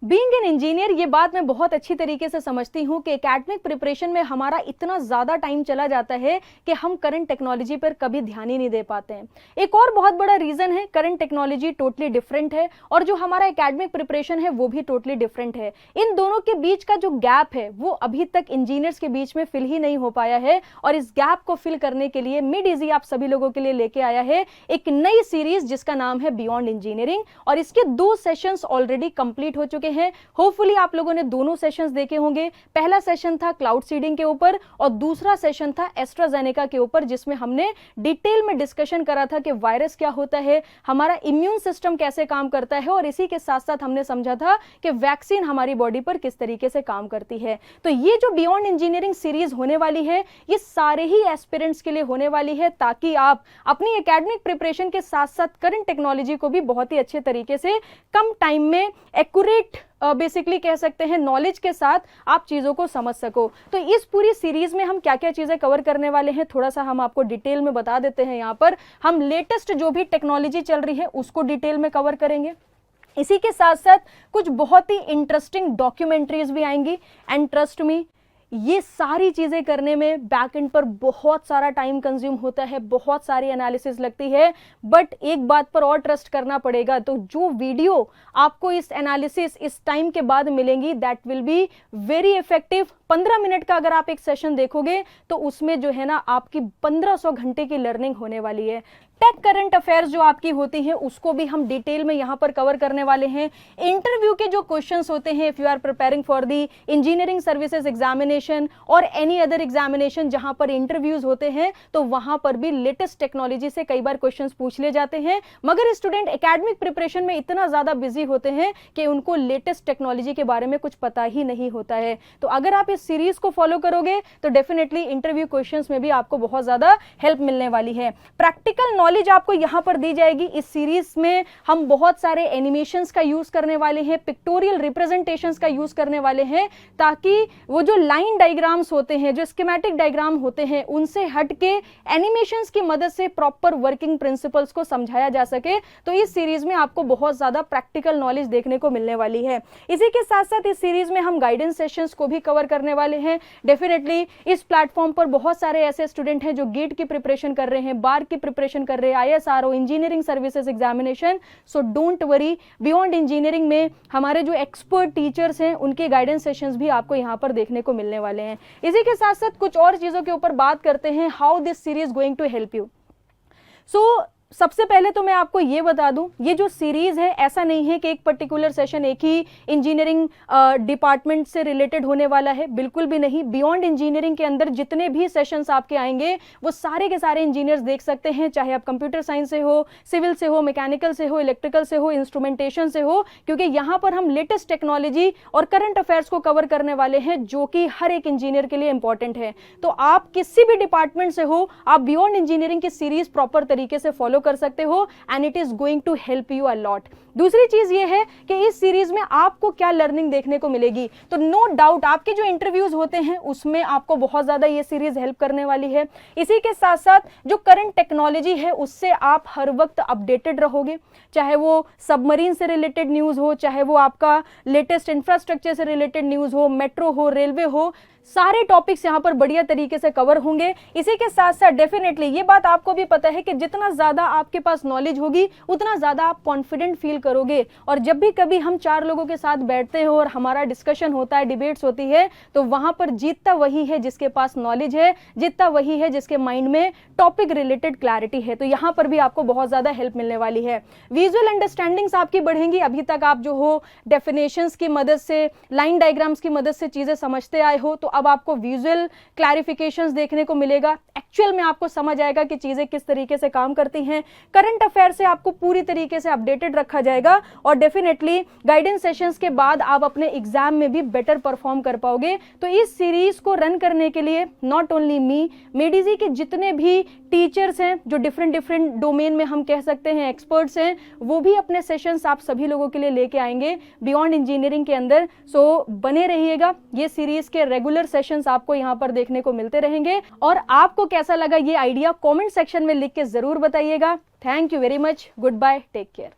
Being an engineer, ये बात मैं बहुत अच्छी तरीके से समझती हूँ कि एकेडमिक प्रिपरेशन में हमारा इतना ज़्यादा टाइम चला जाता है कि हम करंट टेक्नोलॉजी पर कभी ध्यान ही नहीं दे पाते हैं। एक और बहुत बड़ा रीज़न है, करंट टेक्नोलॉजी टोटली डिफरेंट है और जो हमारा एकेडमिक प्रिपरेशन है वो भी टोटली डिफरेंट है। इन दोनों के बीच का जो गैप है वो अभी तक इंजीनियर्स के बीच में फिल ही नहीं हो पाया है और इस गैप को फिल करने के लिए मिड इजी आप सभी लोगों के लिए लेके आया है एक नई सीरीज जिसका नाम है बियॉन्ड इंजीनियरिंग, और इसके 2 सेशंस ऑलरेडी कंप्लीट हो चुके हैं। होपफुली आप लोगों ने दोनों सेशंस देखे होंगे। पहला सेशन था क्लाउड सीडिंग के ऊपर और दूसरा सेशन था एस्ट्राजेनेका के ऊपर, जिसमें हमने डिटेल में डिस्कशन करा था कि वायरस क्या होता है, हमारा इम्यून सिस्टम कैसे काम करता है, और इसी के साथ साथ हमने समझा था कि वैक्सीन हमारी बॉडी पर किस तरीके से काम करती है। तो ये जो बियॉन्ड इंजीनियरिंग सीरीज होने वाली है ये सारे ही एस्पिरेंट्स के लिए होने वाली है, ताकि आप अपनी एकेडमिक प्रिपरेशन के साथ साथ करंट टेक्नोलॉजी को भी बहुत ही अच्छे तरीके से कम टाइम में एक्यूरेट बेसिकली कह सकते हैं नॉलेज के साथ आप चीज़ों को समझ सको। तो इस पूरी सीरीज में हम क्या क्या चीज़ें कवर करने वाले हैं थोड़ा सा हम आपको डिटेल में बता देते हैं। यहाँ पर हम लेटेस्ट जो भी टेक्नोलॉजी चल रही है उसको डिटेल में कवर करेंगे। इसी के साथ साथ कुछ बहुत ही इंटरेस्टिंग डॉक्यूमेंट्रीज भी आएंगी एंड ट्रस्ट मी, ये सारी चीज़ें करने में बैक एंड पर बहुत सारा टाइम कंज्यूम होता है, बहुत सारी एनालिसिस लगती है, बट एक बात पर और ट्रस्ट करना पड़ेगा। तो जो वीडियो आपको इस एनालिसिस इस टाइम के बाद मिलेंगी that will be very effective. 15 minute का अगर आप एक सेशन देखोगे तो उसमें जो है ना आपकी 1500 घंटे की लर्निंग होने वाली है। टेक करंट अफेयर्स जो आपकी होती हैं उसको भी हम डिटेल में यहाँ पर कवर करने वाले हैं। इंटरव्यू के जो क्वेश्चंस होते हैं, if you are preparing for the engineering services examination और एनी अदर एग्जामिनेशन जहाँ पर इंटरव्यूज होते हैं, तो वहाँ पर भी लेटेस्ट टेक्नोलॉजी से कई बार क्वेश्चंस पूछ ले जाते हैं। मगर स्टूडेंट एकेडमिक प्रिपरेशन में इतना ज़्यादा बिजी होते हैं कि उनको लेटेस्ट टेक्नोलॉजी के बारे में कुछ पता ही नहीं होता है। तो अगर आप इस सीरीज को फॉलो करोगे तो डेफिनेटली इंटरव्यू क्वेश्चंस में भी आपको बहुत ज़्यादा हेल्प मिलने वाली है। प्रैक्टिकल नॉलेज आपको यहां पर दी जाएगी। इस सीरीज में हम बहुत सारे एनिमेशंस का यूज करने वाले हैं, पिक्टोरियल रिप्रेजेंटेशंस का यूज करने वाले हैं, ताकि वो जो लाइन डायग्राम्स होते हैं, जो स्कीमेटिक डायग्राम होते हैं, उनसे हटके एनिमेशंस की मदद से प्रॉपर वर्किंग प्रिंसिपल्स को समझाया जा सके। तो इस सीरीज में आपको बहुत ज्यादा प्रैक्टिकल नॉलेज देखने को मिलने वाली है। इसी के साथ साथ इस सीरीज में हम गाइडेंस सेशंस को भी कवर करने वाले हैं। डेफिनेटली इस प्लेटफॉर्म पर बहुत सारे ऐसे स्टूडेंट हैं जो गेट की प्रिपरेशन कर रहे हैं, बार की प्रिपरेशन कर रहे हैं, ISRO engineering services examination. So don't worry, beyond engineering में हमारे जो एक्सपर्ट टीचर्स हैं उनके गाइडेंस सेशंस भी आपको यहाँ पर देखने को मिलने वाले हैं। इसी के साथ साथ कुछ और चीजों के ऊपर बात करते हैं, how this series going to help you. So सबसे पहले तो मैं आपको ये बता दूं, ये जो सीरीज है ऐसा नहीं है कि एक पर्टिकुलर सेशन एक ही इंजीनियरिंग डिपार्टमेंट से रिलेटेड होने वाला है, बिल्कुल भी नहीं। बियॉन्ड इंजीनियरिंग के अंदर जितने भी सेशंस आपके आएंगे वो सारे के सारे इंजीनियर्स देख सकते हैं, चाहे आप कंप्यूटर साइंस से हो, सिविल से हो, मैकेनिकल से हो, इलेक्ट्रिकल से हो, इंस्ट्रूमेंटेशन से हो, क्योंकि यहाँ पर हम लेटेस्ट टेक्नोलॉजी और करंट अफेयर्स को कवर करने वाले हैं जो कि हर एक इंजीनियर के लिए इंपॉर्टेंट है। तो आप किसी भी डिपार्टमेंट से हो, आप बियॉन्ड इंजीनियरिंग की सीरीज प्रॉपर तरीके से फॉलो कर सकते हो and it is going to help you a lot. दूसरी चीज ये है कि इस सीरीज में आपको क्या लर्निंग देखने को मिलेगी। तो नो डाउट आपके जो इंटरव्यूज होते हैं उसमें आपको बहुत ज्यादा ये सीरीज हेल्प करने वाली है। इसी के साथ साथ जो करंट टेक्नोलॉजी है उससे आप हर वक्त अपडेटेड रहोगे, चाहे वो सबमरीन से रिलेटेड न्यूज हो, चाहे वो आपका लेटेस्ट इंफ्रास्ट्रक्चर से रिलेटेड न्यूज हो, मेट्रो हो, रेलवे हो, सारे टॉपिक्स यहाँ पर बढ़िया तरीके से कवर होंगे। इसी के साथ साथ डेफिनेटली ये बात आपको भी पता है कि जितना ज़्यादा आपके पास नॉलेज होगी उतना ज़्यादा आप कॉन्फिडेंट फील करोगे। और जब भी कभी हम 4 लोगों के साथ बैठते हैं और हमारा डिस्कशन होता है, डिबेट्स होती है, तो वहाँ पर जीतता वही है जिसके पास नॉलेज है, जीतता वही है जिसके माइंड में टॉपिक रिलेटेड क्लैरिटी है। तो यहाँ पर भी आपको बहुत ज़्यादा हेल्प मिलने वाली है। विजुअल अंडरस्टैंडिंग्स आपकी बढ़ेंगी। अभी तक आप जो हो डेफिनेशंस की मदद से, लाइन डायग्राम्स की मदद से चीज़ें समझते आए हो, तो अब आपको विजुअल क्लैरिफिकेशंस देखने को मिलेगा। एक्चुअल में आपको समझ आएगा कि चीजें किस तरीके से काम करती हैं। करंट अफेयर से आपको पूरी तरीके से अपडेटेड रखा जाएगा और डेफिनेटली गाइडेंस सेशंस के बाद आप अपने एग्जाम में भी बेटर परफॉर्म कर पाओगे। तो इस सीरीज को रन करने के लिए नॉट ओनली मी, मेडिजी के जितने भी टीचर्स हैं जो डिफरेंट डोमेन में हम कह सकते हैं एक्सपर्ट्स हैं, वो भी अपने सेशंस आप सभी लोगों के लिए लेके आएंगे बियॉन्ड इंजीनियरिंग के अंदर। सो बने रहिएगा, ये सीरीज के रेगुलर सेशंस आपको यहाँ पर देखने को मिलते रहेंगे। और आपको कैसा लगा ये आइडिया कमेंट सेक्शन में लिख के जरूर बताइएगा। Thank you very much, good bye, take care.